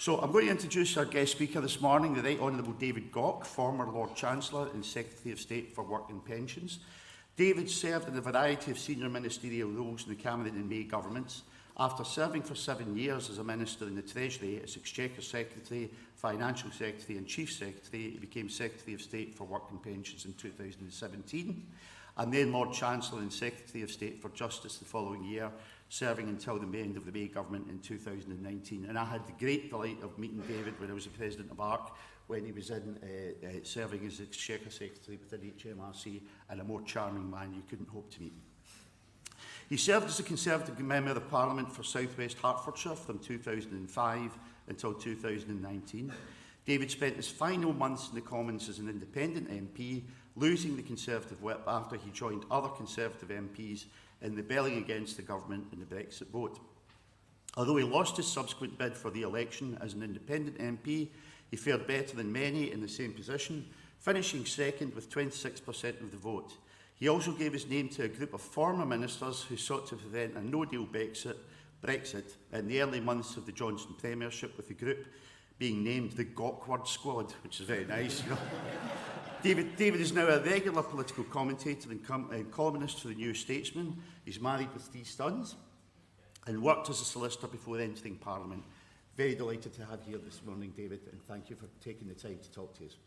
So I'm going to introduce our guest speaker this morning, the Right Honourable David Gauke, former Lord Chancellor and Secretary of State for Work and Pensions. David served in a variety of senior ministerial roles in the Cameron and May governments. After serving for 7 years as a Minister in the Treasury, as Exchequer Secretary, Financial Secretary and Chief Secretary, he became Secretary of State for Work and Pensions in 2017, and then Lord Chancellor and Secretary of State for Justice the following year, serving until the end of the May government in 2019. And I had the great delight of meeting David when I was the President of ARC, when he was in serving as Exchequer Secretary within HMRC, and a more charming man you couldn't hope to meet. He served as a Conservative Member of Parliament for South West Hertfordshire from 2005 until 2019. David spent his final months in the Commons as an independent MP, losing the Conservative whip after he joined other Conservative MPs in rebelling against the government in the Brexit vote. Although he lost his subsequent bid for re-election as an independent MP, he fared better than many in the same position, finishing second with 26% of the vote. He also gave his name to a group of former ministers who sought to prevent a no-deal Brexit in the early months of the Johnson premiership, with the group being named the Gauke Squad, which is very nice. You know. David is now a regular political commentator and columnist for the New Statesman. He's married with 3 sons and worked as a solicitor before entering Parliament. Very delighted to have you here this morning, David, and thank you for taking the time to talk to us.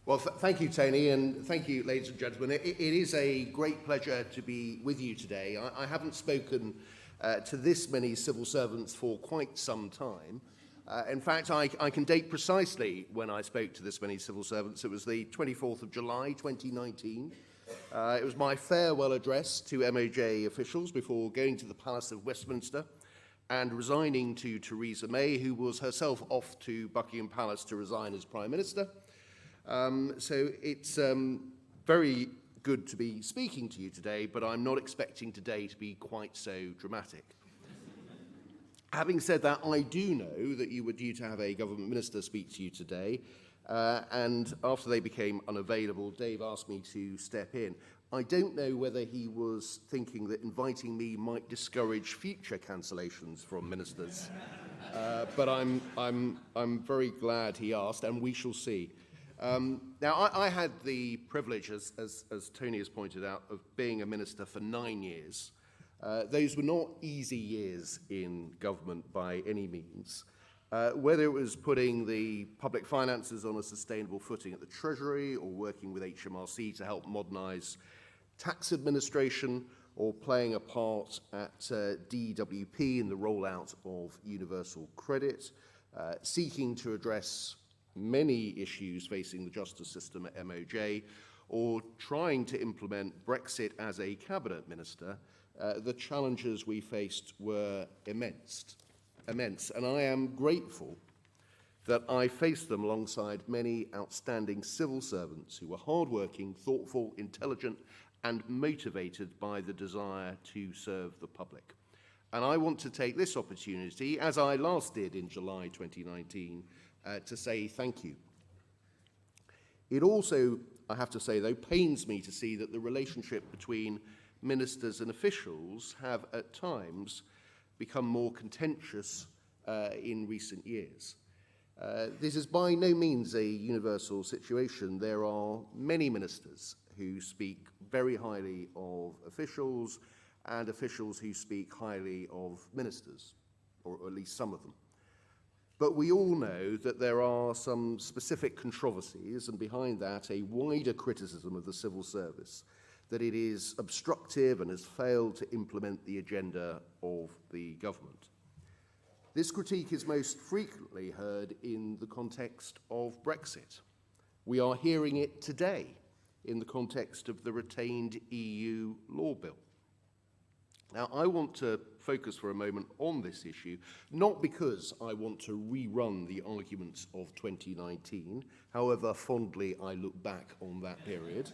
Well, thank you, Tony, and thank you, ladies and gentlemen. It is a great pleasure to be with you today. I haven't spoken to this many civil servants for quite some time. In fact, I can date precisely when I spoke to this many civil servants. It was the 24th of July, 2019. It was my farewell address to MOJ officials before going to the Palace of Westminster and resigning to Theresa May, who was herself off to Buckingham Palace to resign as Prime Minister. So it's very good to be speaking to you today, but I'm not expecting today to be quite so dramatic. Having said that, I do know that you were due to have a government minister speak to you today, and after they became unavailable, Dave asked me to step in. I don't know whether he was thinking that inviting me might discourage future cancellations from ministers, but I'm very glad he asked, and we shall see. Now, I had the privilege, as Tony has pointed out, of being a minister for 9 years. Those were not easy years in government by any means. Whether it was putting the public finances on a sustainable footing at the Treasury, or working with HMRC to help modernise tax administration, or playing a part at DWP in the rollout of universal credit, seeking to address many issues facing the justice system at MOJ, or trying to implement Brexit as a cabinet minister, the challenges we faced were immense. And I am grateful that I faced them alongside many outstanding civil servants who were hardworking, thoughtful, intelligent, and motivated by the desire to serve the public. And I want to take this opportunity, as I last did in July 2019, to say thank you. It also, I have to say though, pains me to see that the relationship between ministers and officials have at times become more contentious in recent years. This is by no means a universal situation. There are many ministers who speak very highly of officials, and officials who speak highly of ministers, or at least some of them. But we all know that there are some specific controversies, and behind that a wider criticism of the civil service, that it is obstructive and has failed to implement the agenda of the government. This critique is most frequently heard in the context of Brexit. We are hearing it today in the context of the retained EU law bill. Now, I want to focus for a moment on this issue, not because I want to rerun the arguments of 2019, however fondly I look back on that period,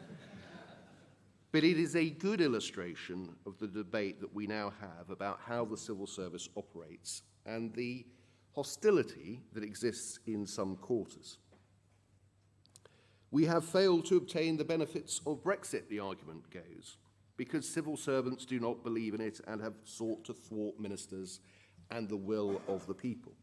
but it is a good illustration of the debate that we now have about how the civil service operates and the hostility that exists in some quarters. We have failed to obtain the benefits of Brexit, the argument goes, because civil servants do not believe in it and have sought to thwart ministers and the will of the people.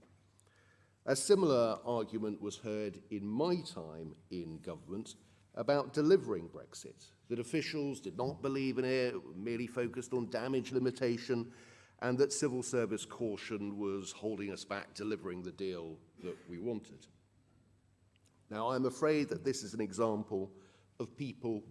A similar argument was heard in my time in government about delivering Brexit, that officials did not believe in it, merely focused on damage limitation, and that civil service caution was holding us back delivering the deal that we wanted. Now, I'm afraid that this is an example of people,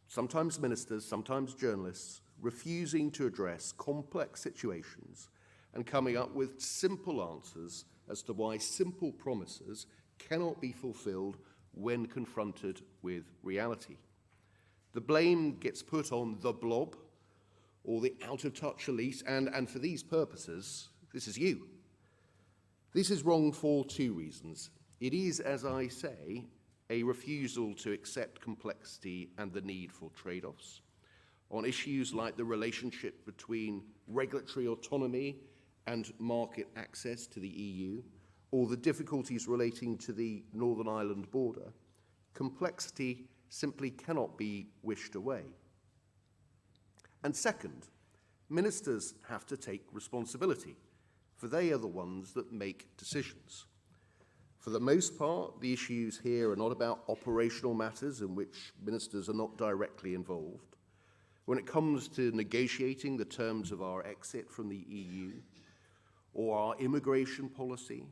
sometimes ministers, sometimes journalists, refusing to address complex situations and coming up with simple answers as to why simple promises cannot be fulfilled when confronted with reality. The blame gets put on the blob or the out-of-touch elite, and for these purposes, this is you. This is wrong for two reasons. It is, as I say, a refusal to accept complexity and the need for trade-offs on issues like the relationship between regulatory autonomy and market access to the EU, or the difficulties relating to the Northern Ireland border. Complexity simply cannot be wished away. And second, ministers have to take responsibility, for they are the ones that make decisions. For the most part, the issues here are not about operational matters in which ministers are not directly involved. When it comes to negotiating the terms of our exit from the EU, or our immigration policy,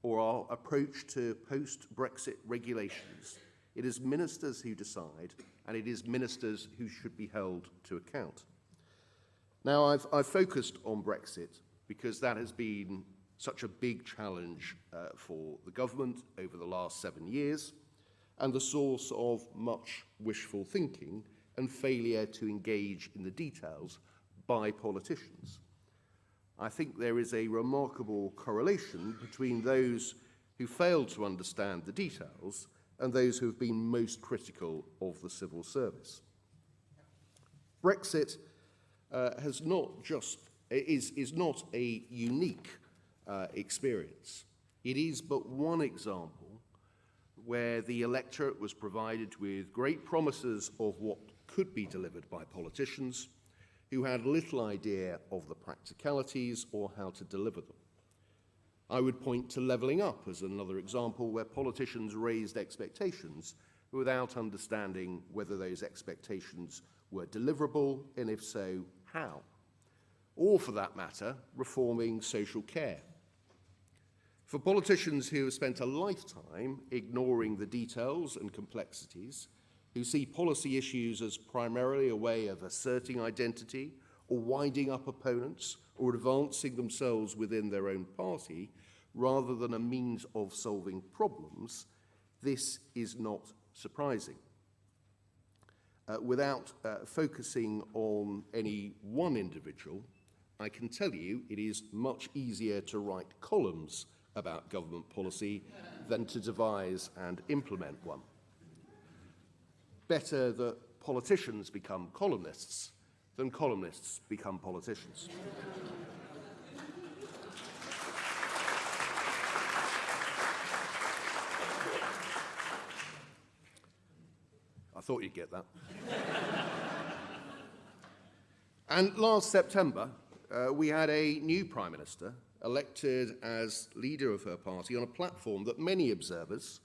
or our approach to post-Brexit regulations, it is ministers who decide, and it is ministers who should be held to account. Now, I've focused on Brexit because that has been such a big challenge for the government over the last 7 years, and the source of much wishful thinking and failure to engage in the details by politicians. I think there is a remarkable correlation between those who fail to understand the details and those who have been most critical of the civil service. Brexit is not a unique experience. It is but one example where the electorate was provided with great promises of what could be delivered by politicians who had little idea of the practicalities or how to deliver them. I would point to levelling up as another example where politicians raised expectations without understanding whether those expectations were deliverable, and if so, how. Or, for that matter, reforming social care. For politicians who have spent a lifetime ignoring the details and complexities, who see policy issues as primarily a way of asserting identity or winding up opponents or advancing themselves within their own party, rather than a means of solving problems, this is not surprising. Without focusing on any one individual, I can tell you it is much easier to write columns about government policy than to devise and implement one. Better that politicians become columnists than columnists become politicians. I thought you'd get that. And last September, we had a new Prime Minister elected as leader of her party on a platform that many observers,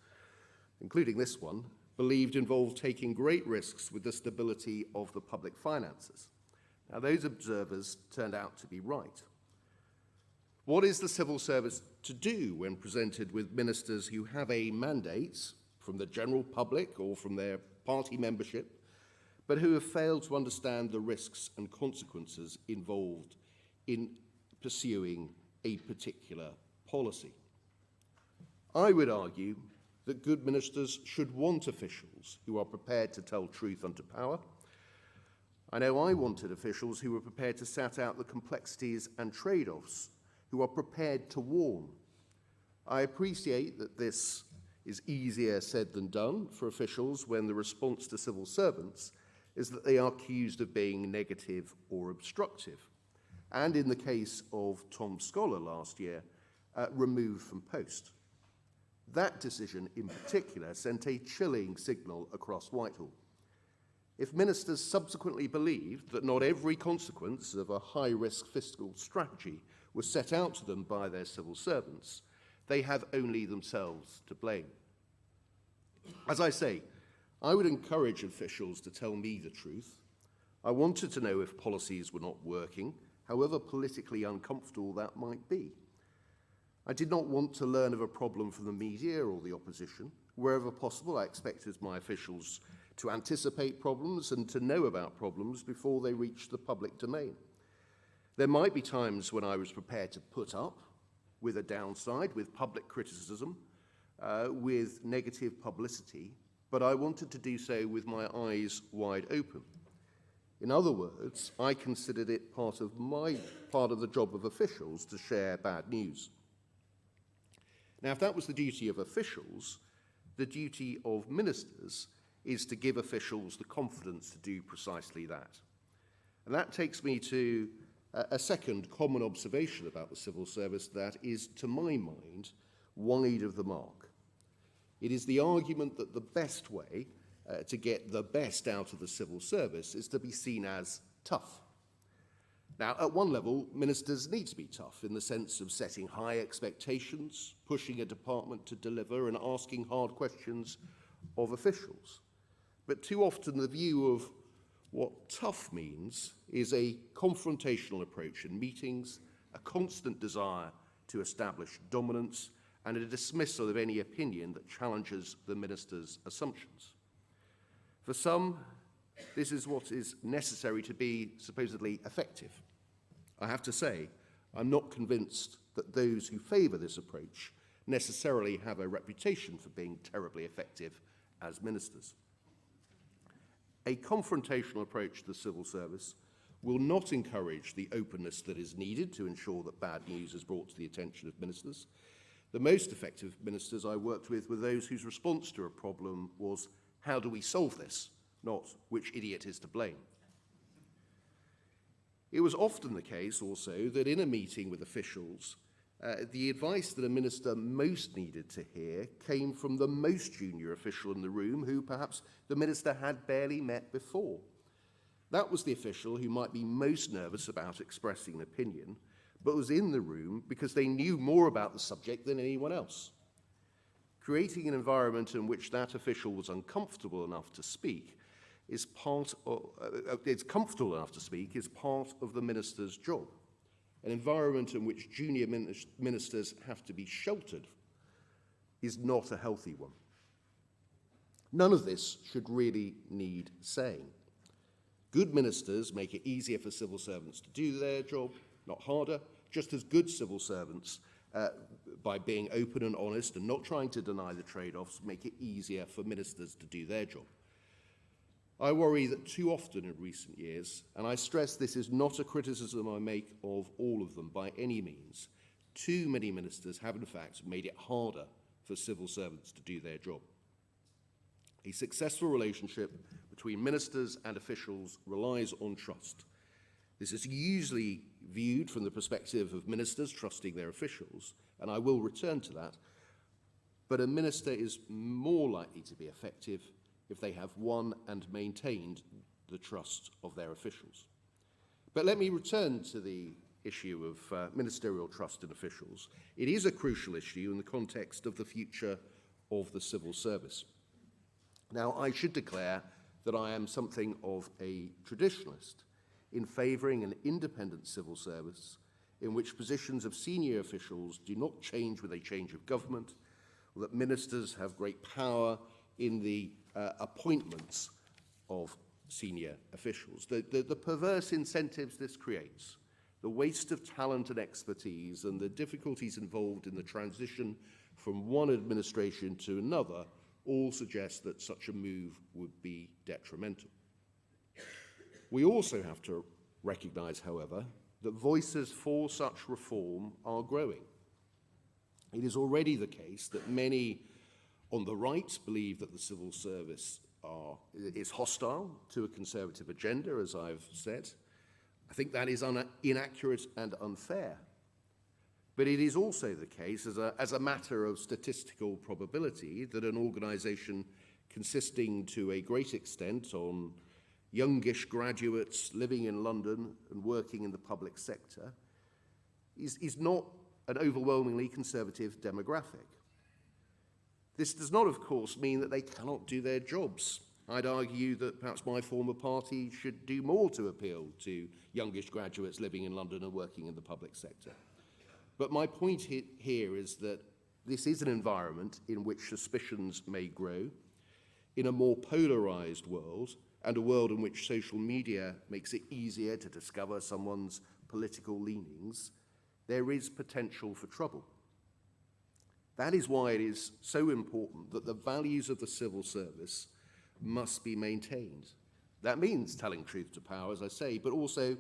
including this one, believed involved taking great risks with the stability of the public finances. Now, those observers turned out to be right. What is the civil service to do when presented with ministers who have a mandate from the general public or from their party membership, but who have failed to understand the risks and consequences involved in pursuing a particular policy? I would argue that good ministers should want officials who are prepared to tell truth unto power. I know I wanted officials who were prepared to set out the complexities and trade-offs, who are prepared to warn. I appreciate that this is easier said than done for officials when the response to civil servants is that they are accused of being negative or obstructive, and in the case of Tom Scholar last year, removed from post. That decision in particular sent a chilling signal across Whitehall. If ministers subsequently believed that not every consequence of a high-risk fiscal strategy was set out to them by their civil servants, they have only themselves to blame. As I say, I would encourage officials to tell me the truth. I wanted to know if policies were not working, however politically uncomfortable that might be. I did not want to learn of a problem from the media or the opposition. Wherever possible, I expected my officials to anticipate problems and to know about problems before they reached the public domain. There might be times when I was prepared to put up with a downside, with public criticism, with negative publicity, but I wanted to do so with my eyes wide open. In other words, I considered it part of the job of officials to share bad news. Now, if that was the duty of officials, the duty of ministers is to give officials the confidence to do precisely that. And that takes me to a second common observation about the civil service that is, to my mind, wide of the mark. It is the argument that the best way to get the best out of the civil service is to be seen as tough. Now, at one level, ministers need to be tough in the sense of setting high expectations, pushing a department to deliver, and asking hard questions of officials. But too often the view of what tough means is a confrontational approach in meetings, a constant desire to establish dominance, and a dismissal of any opinion that challenges the minister's assumptions. For some, this is what is necessary to be supposedly effective. I have to say, I'm not convinced that those who favour this approach necessarily have a reputation for being terribly effective as ministers. A confrontational approach to the civil service will not encourage the openness that is needed to ensure that bad news is brought to the attention of ministers. The most effective ministers I worked with were those whose response to a problem was, how do we solve this? Not which idiot is to blame. It was often the case also that in a meeting with officials, the advice that a minister most needed to hear came from the most junior official in the room who perhaps the minister had barely met before. That was the official who might be most nervous about expressing an opinion, but was in the room because they knew more about the subject than anyone else. Creating an environment in which that official was uncomfortable enough to speak is part of the minister's job. An environment in which junior ministers have to be sheltered is not a healthy one. None of this should really need saying. Good ministers make it easier for civil servants to do their job, not harder, just as good civil servants, by being open and honest and not trying to deny the trade-offs, make it easier for ministers to do their job. I worry that too often in recent years, and I stress this is not a criticism I make of all of them by any means, too many ministers have in fact made it harder for civil servants to do their job. A successful relationship between ministers and officials relies on trust. This is usually viewed from the perspective of ministers trusting their officials, and I will return to that, but a minister is more likely to be effective if they have won and maintained the trust of their officials. But let me return to the issue of ministerial trust in officials. It is a crucial issue in the context of the future of the civil service. Now, I should declare that I am something of a traditionalist in favouring an independent civil service in which positions of senior officials do not change with a change of government, or that ministers have great power in the appointments of senior officials. The perverse incentives this creates, the waste of talent and expertise, and the difficulties involved in the transition from one administration to another all suggest that such a move would be detrimental. We also have to recognise, however, that voices for such reform are growing. It is already the case that many on the right believe that the civil service is hostile to a conservative agenda, as I've said. I think that is inaccurate and unfair. But it is also the case, as a matter of statistical probability, that an organisation consisting to a great extent on youngish graduates living in London and working in the public sector is not an overwhelmingly conservative demographic. This does not, of course, mean that they cannot do their jobs. I'd argue that perhaps my former party should do more to appeal to youngish graduates living in London and working in the public sector. But my point here is that this is an environment in which suspicions may grow. In a more polarised world, and a world in which social media makes it easier to discover someone's political leanings, there is potential for trouble. That is why it is so important that the values of the civil service must be maintained. That means telling truth to power, as I say, but also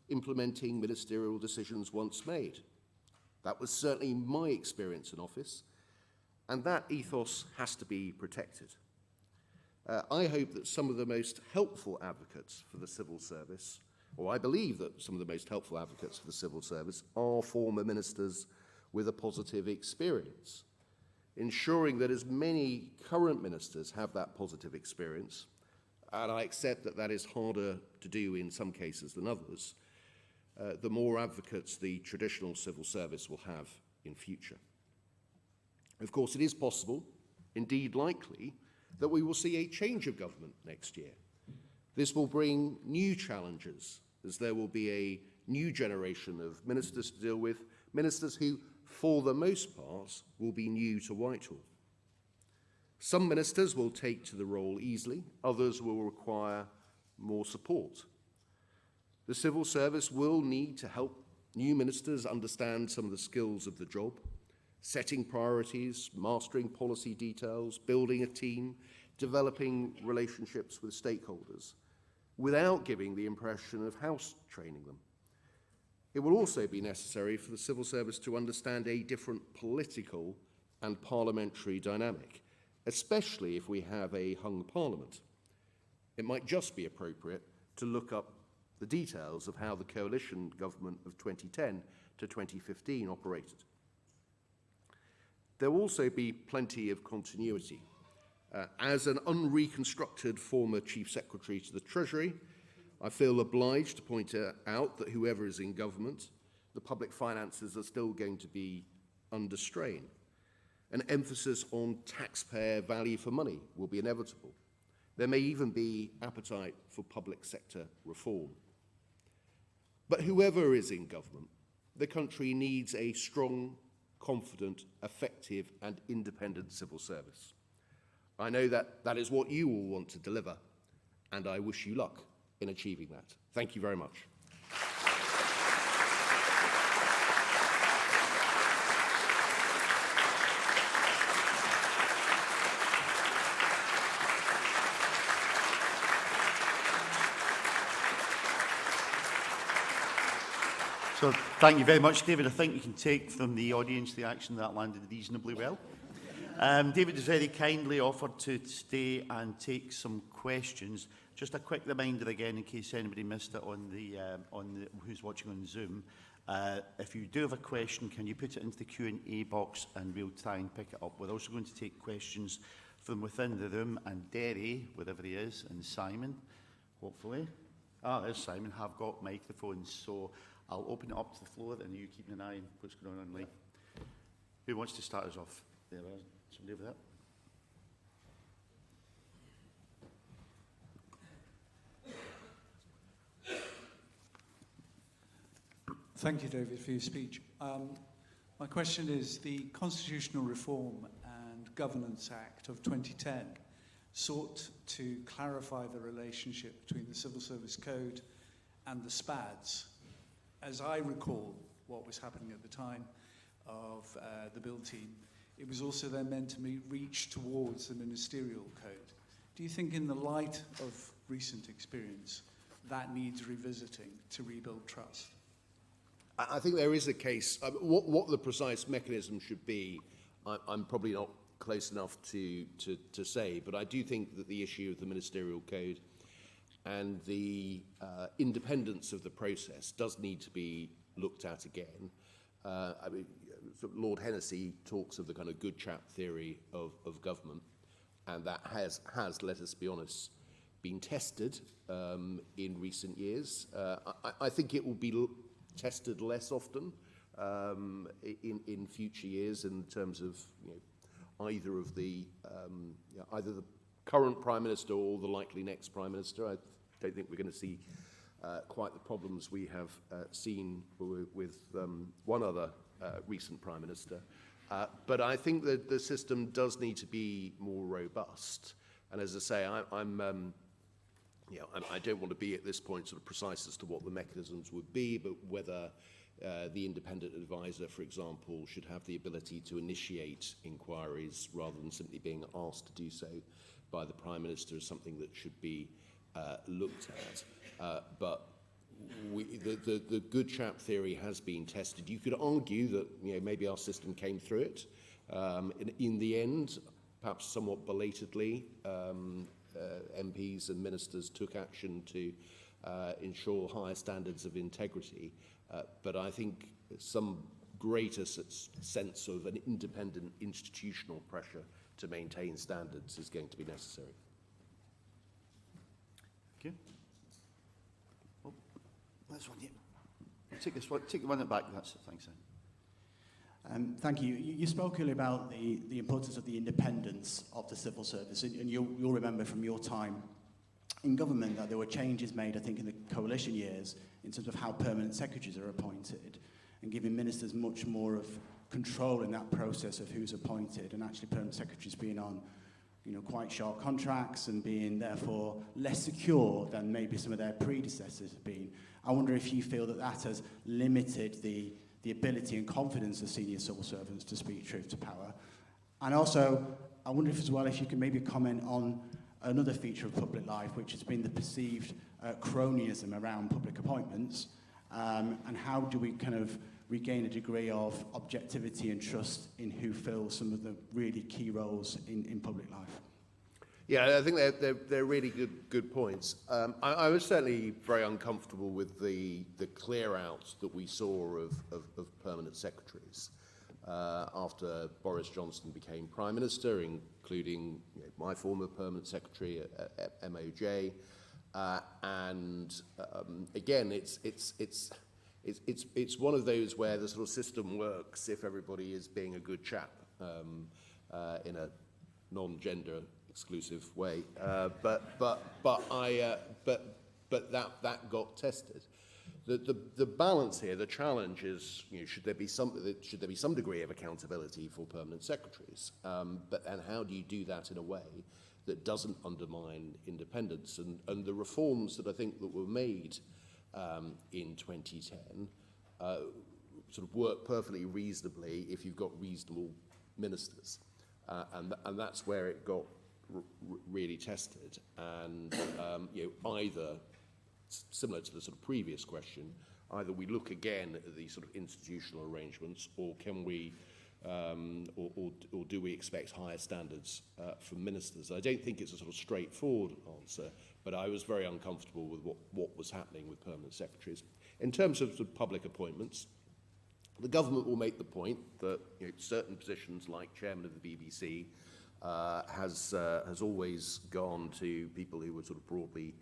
implementing ministerial decisions once made. That was certainly my experience in office, and that ethos has to be protected. I hope that some of the most helpful advocates for the civil service, or I believe that some of the most helpful advocates for the civil service are former ministers with a positive experience, ensuring that as many current ministers have that positive experience, and I accept that that is harder to do in some cases than others, the more advocates the traditional civil service will have in future. Of course, it is possible, indeed likely, that we will see a change of government next year. This will bring new challenges, as there will be a new generation of ministers to deal with, ministers who, for the most part, will be new to Whitehall. Some ministers will take to the role easily, others will require more support. The civil service will need to help new ministers understand some of the skills of the job, setting priorities, mastering policy details, building a team, developing relationships with stakeholders, without giving the impression of house training them. It will also be necessary for the civil service to understand a different political and parliamentary dynamic, especially if we have a hung parliament. It might just be appropriate to look up the details of how the coalition government of 2010 to 2015 operated. There will also be plenty of continuity. As an unreconstructed former Chief Secretary to the Treasury, I feel obliged to point out that whoever is in government, the public finances are still going to be under strain. An emphasis on taxpayer value for money will be inevitable. There may even be appetite for public sector reform. But whoever is in government, the country needs a strong, confident, effective and independent civil service. I know that that is what you all want to deliver, and I wish you luck in achieving that. Thank you very much. So thank you very much, David. I think you can take from the audience the action that landed reasonably well. David has very kindly offered to stay and take some questions. Just a quick reminder again, in case anybody missed it on the who's watching on Zoom. If you do have a question, can you put it into the Q&A box and we'll try and pick it up. We're also going to take questions from within the room, and Derry, wherever he is, and Simon, hopefully. There's Simon, have got microphones, so I'll open it up to the floor and you keep an eye on what's going on online. Who wants to start us off? There, somebody over there. Thank you, David, for your speech. My question is, the Constitutional Reform and Governance Act of 2010 sought to clarify the relationship between the Civil Service Code and the SPADs. As I recall what was happening at the time of the Bill team, it was also then meant to reach towards the ministerial code. Do you think, in the light of recent experience, that needs revisiting to rebuild trust? I think there is a case. What the precise mechanism should be, I'm probably not close enough to say, but I do think that the issue of the ministerial code and the independence of the process does need to be looked at again. sort of Lord Hennessy talks of the kind of good chap theory of government, and that has, let us be honest, been tested in recent years. I think it will be tested less often in future years in terms of either of the either the current Prime Minister or the likely next Prime Minister. I don't think we're going to see quite the problems we have seen with one other recent Prime Minister. But I think that the system does need to be more robust. And as I say, I don't want to be at this point sort of precise as to what the mechanisms would be, but whether the independent advisor, for example, should have the ability to initiate inquiries rather than simply being asked to do so by the Prime Minister is something that should be looked at. But the good chap theory has been tested. You could argue that maybe our system came through it. In the end, perhaps somewhat belatedly, MPs and ministers took action to ensure higher standards of integrity. But I think some greater sense of an independent institutional pressure to maintain standards is going to be necessary. Okay. Well, that's one. Yeah. Take this one. Take the one at the back. That's it. Thanks. Thank you. You spoke earlier about the importance of the independence of the civil service, and you'll remember from your time in government that there were changes made, I think, in the coalition years in terms of how permanent secretaries are appointed and giving ministers much more of control in that process of who's appointed, and actually permanent secretaries being on quite short contracts and being therefore less secure than maybe some of their predecessors have been. I wonder if you feel that has limited the ability and confidence of senior civil servants to speak truth to power. And also, I wonder if you can maybe comment on another feature of public life, which has been the perceived cronyism around public appointments, and how do we kind of regain a degree of objectivity and trust in who fills some of the really key roles in public life? Yeah, I think they're really good points. I was certainly very uncomfortable with the clear out that we saw of permanent secretaries after Boris Johnson became Prime Minister, including my former permanent secretary at MOJ. And again, it's one of those where the sort of system works if everybody is being a good chap in a non-gender exclusive way, but that got tested. The balance here, the challenge is, should there be some degree of accountability for permanent secretaries, and how do you do that in a way that doesn't undermine independence? And the reforms that I think that were made in 2010 sort of work perfectly reasonably if you've got reasonable ministers, and that's where it got really tested. And either similar to the sort of previous question, either we look again at the sort of institutional arrangements, or can we or do we expect higher standards from ministers? I don't think it's a sort of straightforward answer, but I was very uncomfortable with what was happening with permanent secretaries. In terms of public appointments, the government will make the point that certain positions like chairman of the BBC has always gone to people who were sort of broadly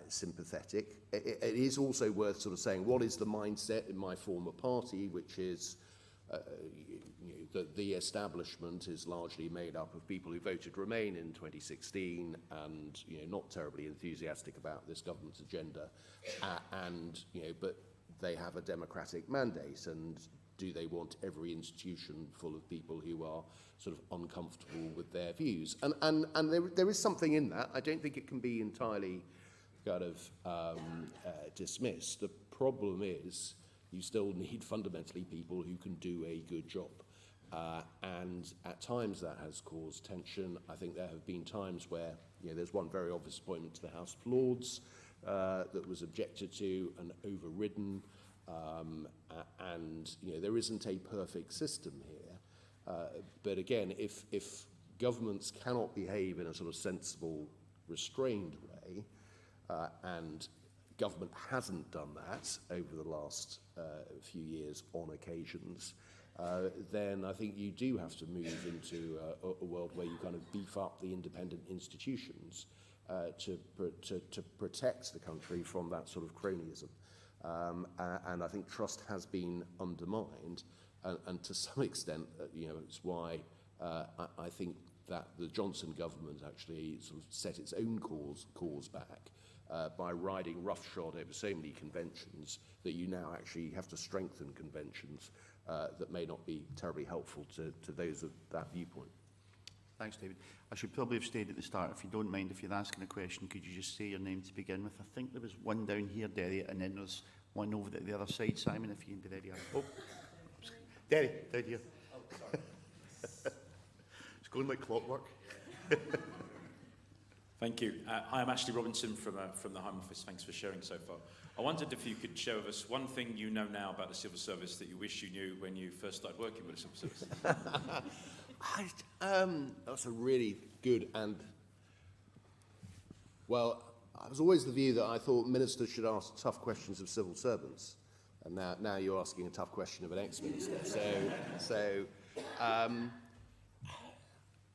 sympathetic. It is also worth sort of saying what is the mindset in my former party, which is that the establishment is largely made up of people who voted Remain in 2016 and not terribly enthusiastic about this government's agenda, but they have a democratic mandate, and do they want every institution full of people who are sort of uncomfortable with their views? And there is something in that. I don't think it can be entirely kind of dismissed. The problem is you still need fundamentally people who can do a good job. And at times that has caused tension. I think there have been times where there's one very obvious appointment to the House of Lords that was objected to and overridden. And there isn't a perfect system here. But again, if governments cannot behave in a sort of sensible, restrained way, and government hasn't done that over the last few years on occasions, then I think you do have to move into a world where you kind of beef up the independent institutions to protect the country from that sort of cronyism. And I think trust has been undermined, and to some extent, it's why I think that the Johnson government actually sort of set its own cause back by riding roughshod over so many conventions that you now actually have to strengthen conventions that may not be terribly helpful to those of that viewpoint. Thanks, David. I should probably have stayed at the start. If you don't mind, if you're asking a question, could you just say your name to begin with? I think there was one down here, Derry, and then there's one over at the other side. Simon, if you can be ready. Oh, Derry, down here. Oh, sorry. It's going like clockwork. Thank you. Hi, I'm Ashley Robinson from the Home Office. Thanks for sharing so far. I wondered if you could share with us one thing you know now about the civil service that you wish you knew when you first started working with the civil service. That's a really good and, well, I was always the view that I thought ministers should ask tough questions of civil servants, and now you're asking a tough question of an ex-minister.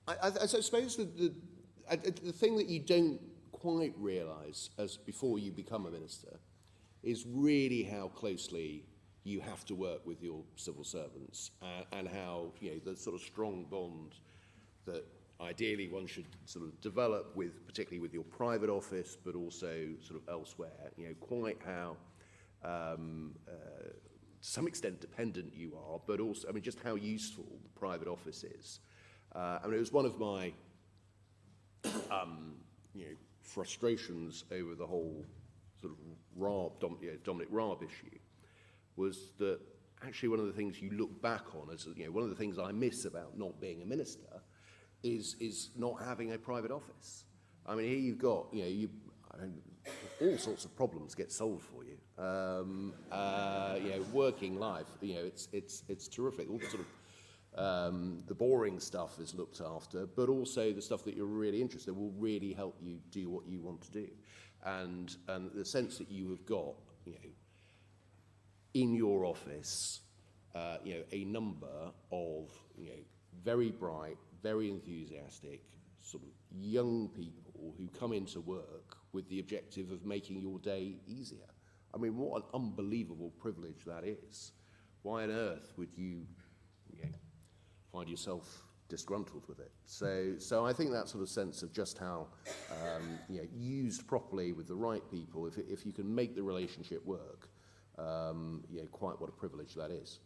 I suppose the thing that you don't quite realise as before you become a minister is really how closely you have to work with your civil servants, and how the sort of strong bond that ideally one should sort of develop with, particularly with your private office, but also sort of elsewhere. Quite how to some extent dependent you are, but also just how useful the private office is. It was one of my frustrations over the whole sort of Dominic Raab issue, was that actually one of the things you look back on as one of the things I miss about not being a minister is not having a private office. Here you've got all sorts of problems get solved for you. Working life, it's terrific. All the sort of the boring stuff is looked after, but also the stuff that you're really interested in will really help you do what you want to do, and the sense that you have got in your office a number of very bright, very enthusiastic sort of young people who come into work with the objective of making your day easier. What an unbelievable privilege that is. Why on earth would you find yourself disgruntled with it? So I think that sort of sense of just how used properly with the right people, if you can make the relationship work, quite what a privilege that is.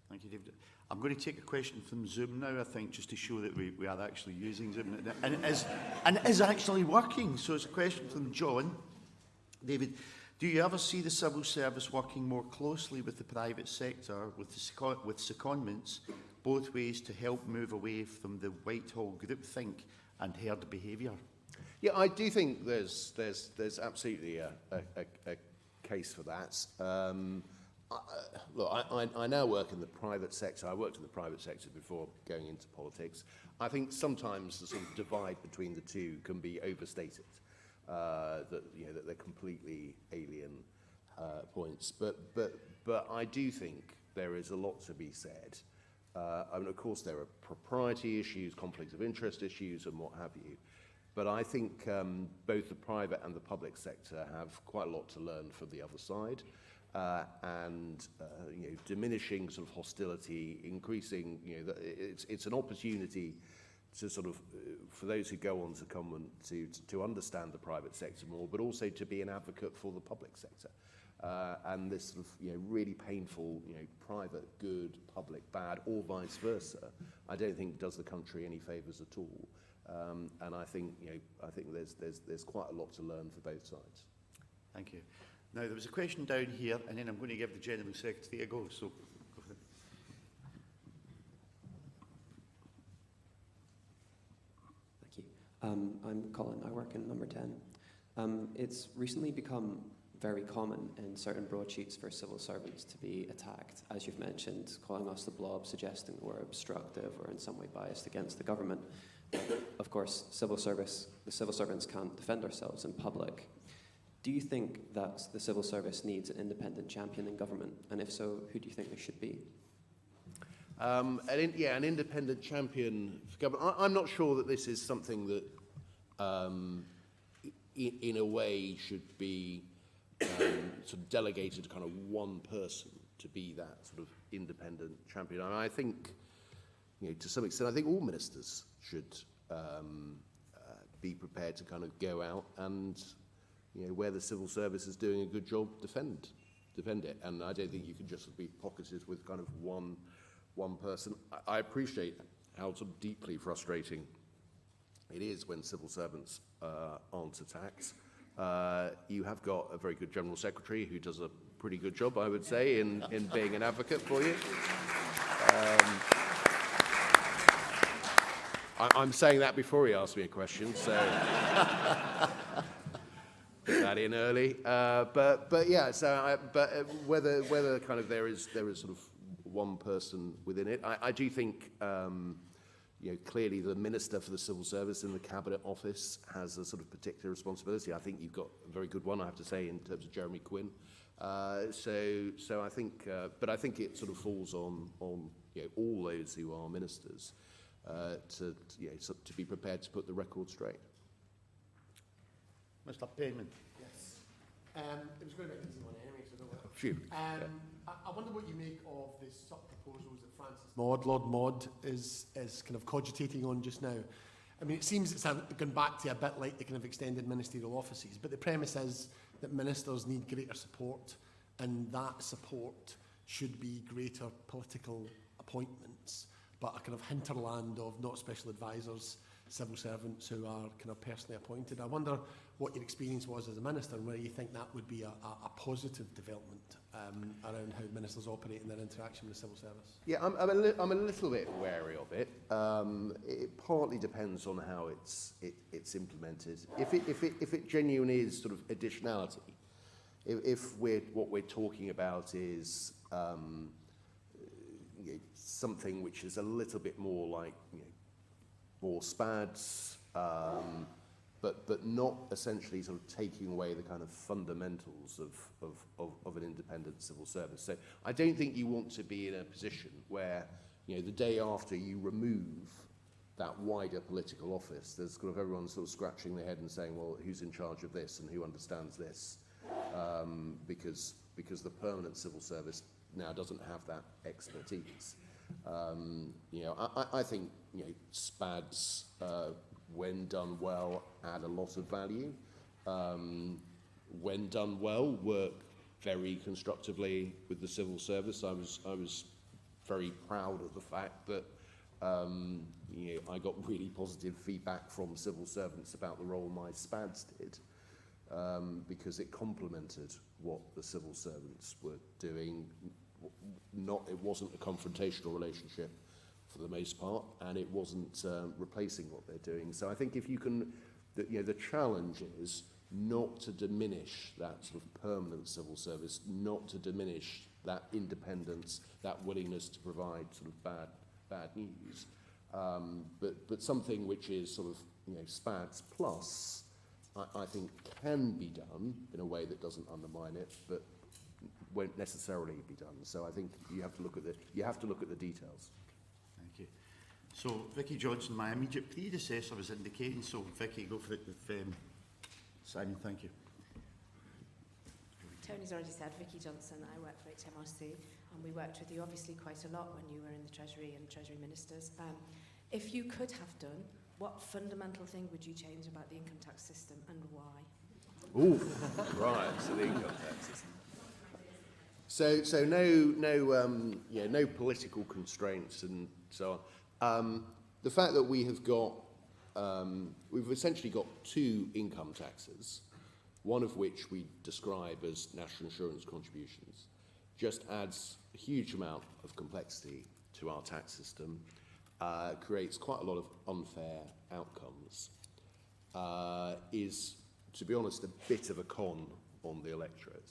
Thank you, David. I'm going to take a question from Zoom now, I think, just to show that we are actually using Zoom, and it is actually working. So it's a question from John. David, do you ever see the civil service working more closely with the private sector, with secondments, both ways, to help move away from the Whitehall groupthink and herd behaviour? Yeah, I do think there's absolutely a case for that. Look, I now work in the private sector. I worked in the private sector before going into politics. I think sometimes the sort of divide between the two can be overstated. That they're completely alien points. But I do think there is a lot to be said. Of course, there are propriety issues, conflicts of interest issues, and what have you. But I think both the private and the public sector have quite a lot to learn from the other side. And diminishing sort of hostility, increasing, it's an opportunity to sort of, for those who go on to come to understand the private sector more, but also to be an advocate for the public sector. And this sort of, really painful, private good, public bad, or vice versa, I don't think does the country any favours at all. And I think, there's quite a lot to learn for both sides. Thank you. Now, there was a question down here, and then I'm going to give the General Secretary a go. So, go ahead. Thank you. I'm Colin. I work in number 10. It's recently become very common in certain broadsheets for civil servants to be attacked, as you've mentioned, calling us the blob, suggesting we're obstructive or in some way biased against the government. Of course, the civil servants can't defend ourselves in public. Do you think that the civil service needs an independent champion in government? And if so, who do you think there should be? An independent champion for government. I'm not sure that this is something that, in a way, should be sort of delegated to kind of one person to be that sort of independent champion. I think, to some extent, I think all ministers should be prepared to kind of go out and, where the civil service is doing a good job, defend it. And I don't think you can just be pocketed with kind of one person. I appreciate how sort of deeply frustrating it is when civil servants aren't attacked. You have got a very good General Secretary who does a pretty good job, I would say, in being an advocate for you. I'm saying that before he asked me a question, so put that in early. But yeah, so whether kind of there is sort of one person within it, I do think clearly the Minister for the Civil Service in the Cabinet Office has a sort of particular responsibility. I think you've got a very good one, I have to say, in terms of Jeremy Quinn. So I think, but I think it sort of falls on all those who are ministers to be prepared to put the record straight. Mr. Payman. Yes. It was going to be an easy one anyway, so don't worry. Phew. I wonder what you make of the sub-proposals that Lord Maud is kind of cogitating on just now. I mean, it seems it's gone back to a bit like the kind of extended ministerial offices, but the premise is that ministers need greater support, and that support should be greater political appointments, but a kind of hinterland of not special advisors, civil servants who are kind of personally appointed. I wonder what your experience was as a minister and whether you think that would be a positive development around how ministers operate in their interaction with the civil service. Yeah, I'm a little bit wary of it. It partly depends on how it's implemented. If it genuinely is sort of additionality, if what we're talking about is something which is a little bit more like more SPADs, but not essentially sort of taking away the kind of fundamentals of an independent civil service. So I don't think you want to be in a position where, the day after you remove that wider political office, there's kind of everyone sort of scratching their head and saying, well, who's in charge of this and who understands this? Because the permanent civil service now doesn't have that expertise. I think SPADs, when done well, add a lot of value. When done well, work very constructively with the civil service. I was very proud of the fact that I got really positive feedback from civil servants about the role my SPADs did, because it complemented what the civil servants were doing. It wasn't a confrontational relationship for the most part, and it wasn't replacing what they're doing. So I think if you can, the challenge is not to diminish that sort of permanent civil service, not to diminish that independence, that willingness to provide sort of bad news, but something which is sort of SPADs plus, I think can be done in a way that doesn't undermine it, but won't necessarily be done. So I think you have to look at the details. Thank you. So Vicky Johnson, my immediate predecessor, was indicating. So Vicky, go for it with Simon. Thank you. Tony's already said, Vicky Johnson. I work for HMRC, and we worked with you obviously quite a lot when you were in the Treasury and Treasury Ministers. If you could have done, what fundamental thing would you change about the income tax system and why? Oh, right. So the income tax system. So no political constraints and so on. The fact that we have got, we've essentially got two income taxes, one of which we describe as national insurance contributions, just adds a huge amount of complexity to our tax system, creates quite a lot of unfair outcomes, is, to be honest, a bit of a con on the electorate.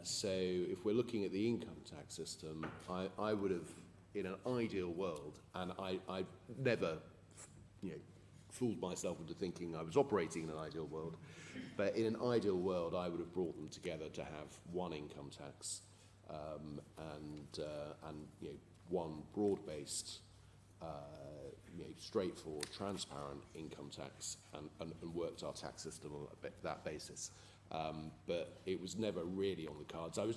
So if we're looking at the income tax system, I would have, in an ideal world, and I never, fooled myself into thinking I was operating in an ideal world, but in an ideal world, I would have brought them together to have one income tax, and one broad-based, straightforward, transparent income tax and worked our tax system on that basis. But it was never really on the cards. I was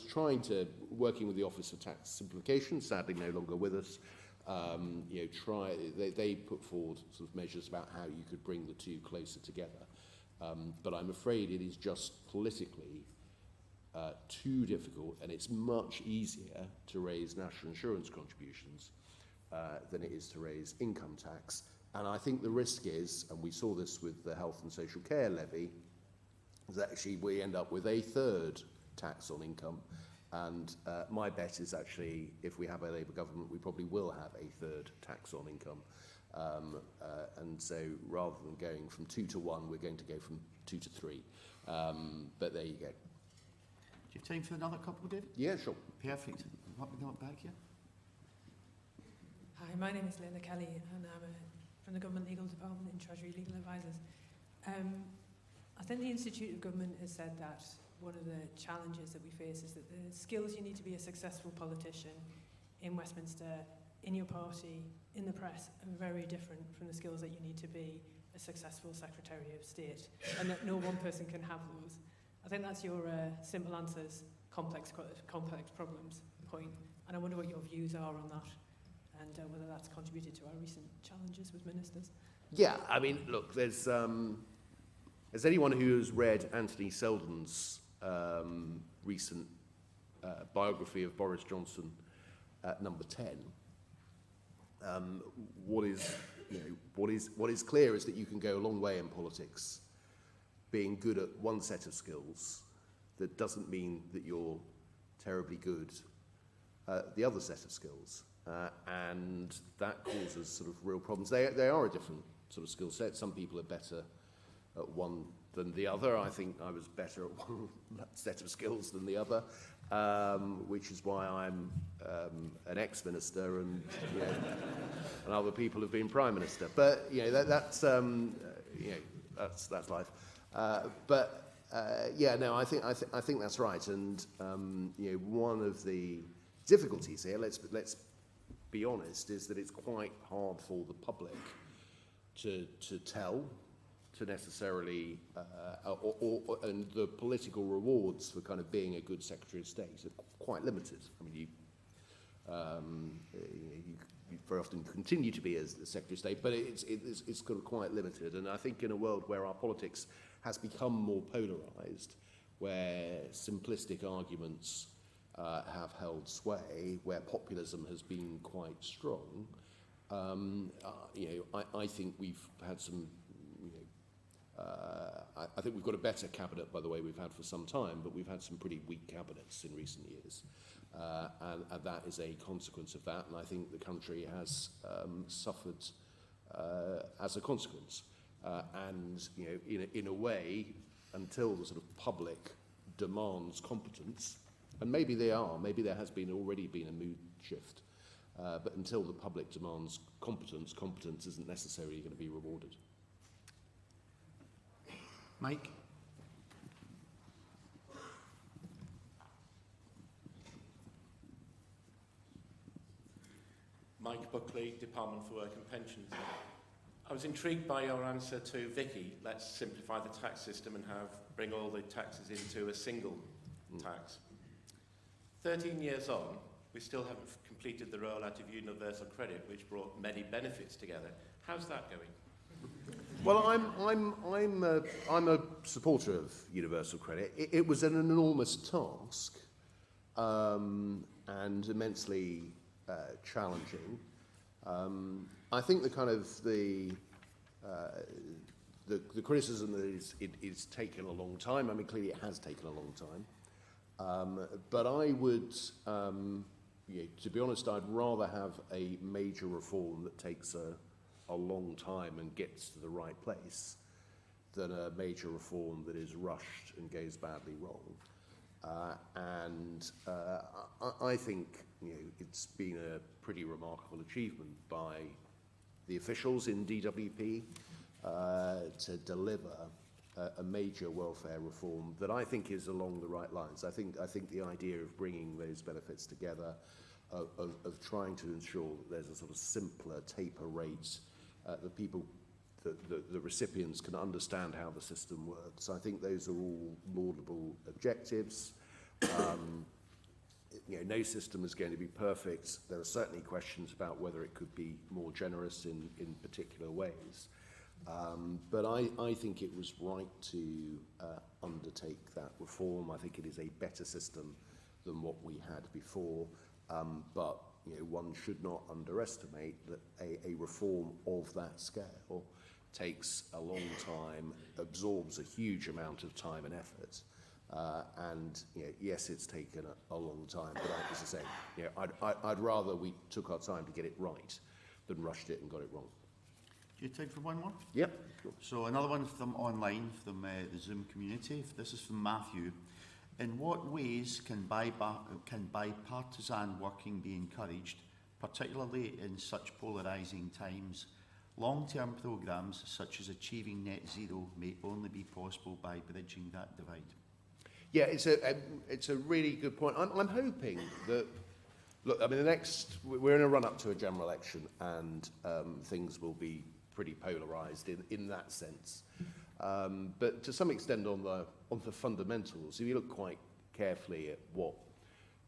working with the Office for Tax Simplification, sadly no longer with us, they put forward sort of measures about how you could bring the two closer together. But I'm afraid it is just politically too difficult, and it's much easier to raise national insurance contributions than it is to raise income tax. And I think the risk is, and we saw this with the health and social care levy, is that actually we end up with a third tax on income. And my bet is actually, if we have a Labour government, we probably will have a third tax on income. And so rather than going from 2 to 1, we're going to go from 2 to 3. But there you go. Do you have time for another couple, David? Yeah, sure. Perfect. What we got back here? Hi, my name is Linda Kelly, and I'm from the Government Legal Department in Treasury Legal Advisors. I think the Institute of Government has said that one of the challenges that we face is that the skills you need to be a successful politician in Westminster, in your party, in the press, are very different from the skills that you need to be a successful Secretary of State, and that no one person can have those. I think that's your simple answers, complex problems point, and I wonder what your views are on that, and whether that's contributed to our recent challenges with ministers. Yeah, I mean, look, there's anyone who has read Anthony Selden's recent biography of Boris Johnson at number 10, what is clear is that you can go a long way in politics being good at one set of skills. That doesn't mean that you're terribly good at the other set of skills. And that causes sort of real problems. They are a different sort of skill set. Some people are better at one than the other. I think I was better at one set of skills than the other, which is why I'm an ex-minister and other people have been prime minister. But that's life. I think that's right. And one of the difficulties here, let's be honest, is that it's quite hard for the public to tell, to necessarily, and the political rewards for kind of being a good Secretary of State are quite limited. I mean, you very often continue to be as the Secretary of State, but it's kind of quite limited. And I think in a world where our politics has become more polarised, where simplistic arguments have held sway, where populism has been quite strong, I think we've had some. I think we've got a better cabinet, by the way, we've had for some time, but we've had some pretty weak cabinets in recent years. And that is a consequence of that, and I think the country has suffered as a consequence. And in a way, until the sort of public demands competence, and maybe there has already been a mood shift, but until the public demands competence isn't necessarily going to be rewarded. Mike? Mike Buckley, Department for Work and Pensions. I was intrigued by your answer to Vicky. Let's simplify the tax system and bring all the taxes into a single tax. 13 years on, we still haven't completed the rollout of universal credit, which brought many benefits together. How's that going? Well, I'm a supporter of universal credit. It was an enormous task and immensely challenging. I think the criticism that it's taken a long time. I mean, clearly it has taken a long time. But I would, to be honest, I'd rather have a major reform that takes a long time and gets to the right place than a major reform that is rushed and goes badly wrong. I think it's been a pretty remarkable achievement by the officials in DWP to deliver a major welfare reform that I think is along the right lines. I think the idea of bringing those benefits together, of trying to ensure that there's a sort of simpler taper rate, that people, the recipients can understand how the system works. I think those are all laudable objectives. No system is going to be perfect. There are certainly questions about whether it could be more generous in particular ways. But I think it was right to undertake that reform. I think it is a better system than what we had before. But one should not underestimate that a reform of that scale takes a long time, absorbs a huge amount of time and effort. And yes, it's taken a long time, but as I say, I'd rather we took our time to get it right than rushed it and got it wrong. Do you have time for one more? Yep. Sure. So another one from online, from the Zoom community. This is from Matthew. In what ways can bipartisan working be encouraged, particularly in such polarising times? Long-term programmes such as achieving net zero may only be possible by bridging that divide. Yeah, it's a really good point. I'm hoping that, look, I mean, we're in a run-up to a general election, and things will be pretty polarised in that sense. But to some extent on the fundamentals, if you look quite carefully at what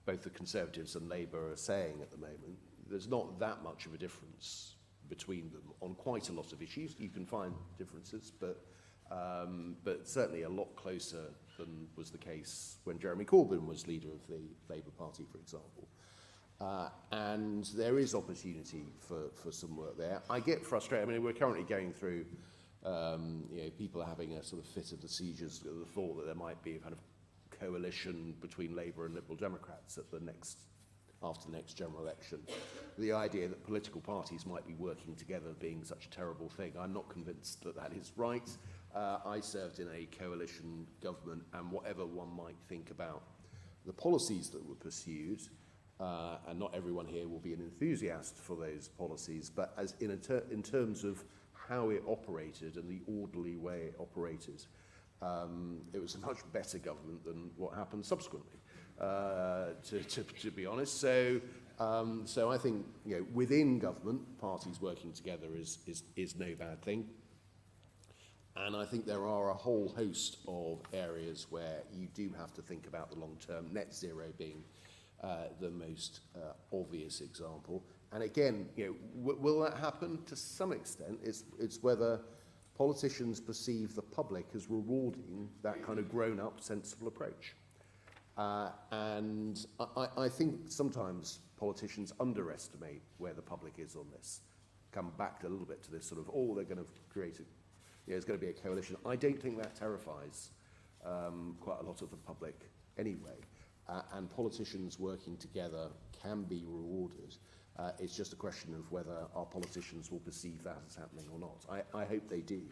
both the Conservatives and Labour are saying at the moment, there's not that much of a difference between them on quite a lot of issues. You can find differences, but certainly a lot closer than was the case when Jeremy Corbyn was leader of the Labour Party, for example. And there is opportunity for some work there. I get frustrated. I mean, we're currently going through, people are having a sort of fit of the seizures at the thought that there might be a kind of coalition between Labour and Liberal Democrats after the next general election. The idea that political parties might be working together being such a terrible thing, I'm not convinced that that is right. I served in a coalition government, and whatever one might think about the policies that were pursued, and not everyone here will be an enthusiast for those policies, but as in terms of how it operated and the orderly way it operated, it was a much better government than what happened subsequently, to be honest. So I think within government, parties working together is no bad thing. And I think there are a whole host of areas where you do have to think about the long term, net zero being the most obvious example. And again, will that happen? To some extent, it's whether politicians perceive the public as rewarding that kind of grown-up, sensible approach. And I think sometimes politicians underestimate where the public is on this. Come back a little bit to this sort of, they're going to create it's going to be a coalition. I don't think that terrifies quite a lot of the public anyway. And politicians working together can be rewarded. It's just a question of whether our politicians will perceive that as happening or not. I hope they do.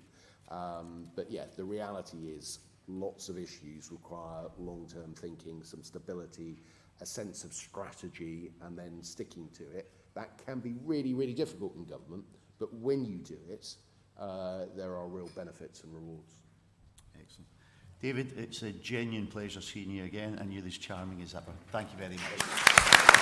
But yeah, the reality is lots of issues require long-term thinking, some stability, a sense of strategy, and then sticking to it. That can be really, really difficult in government, but when you do it, there are real benefits and rewards. Excellent. David, it's a genuine pleasure seeing you again, and you're as charming as ever. Thank you very much.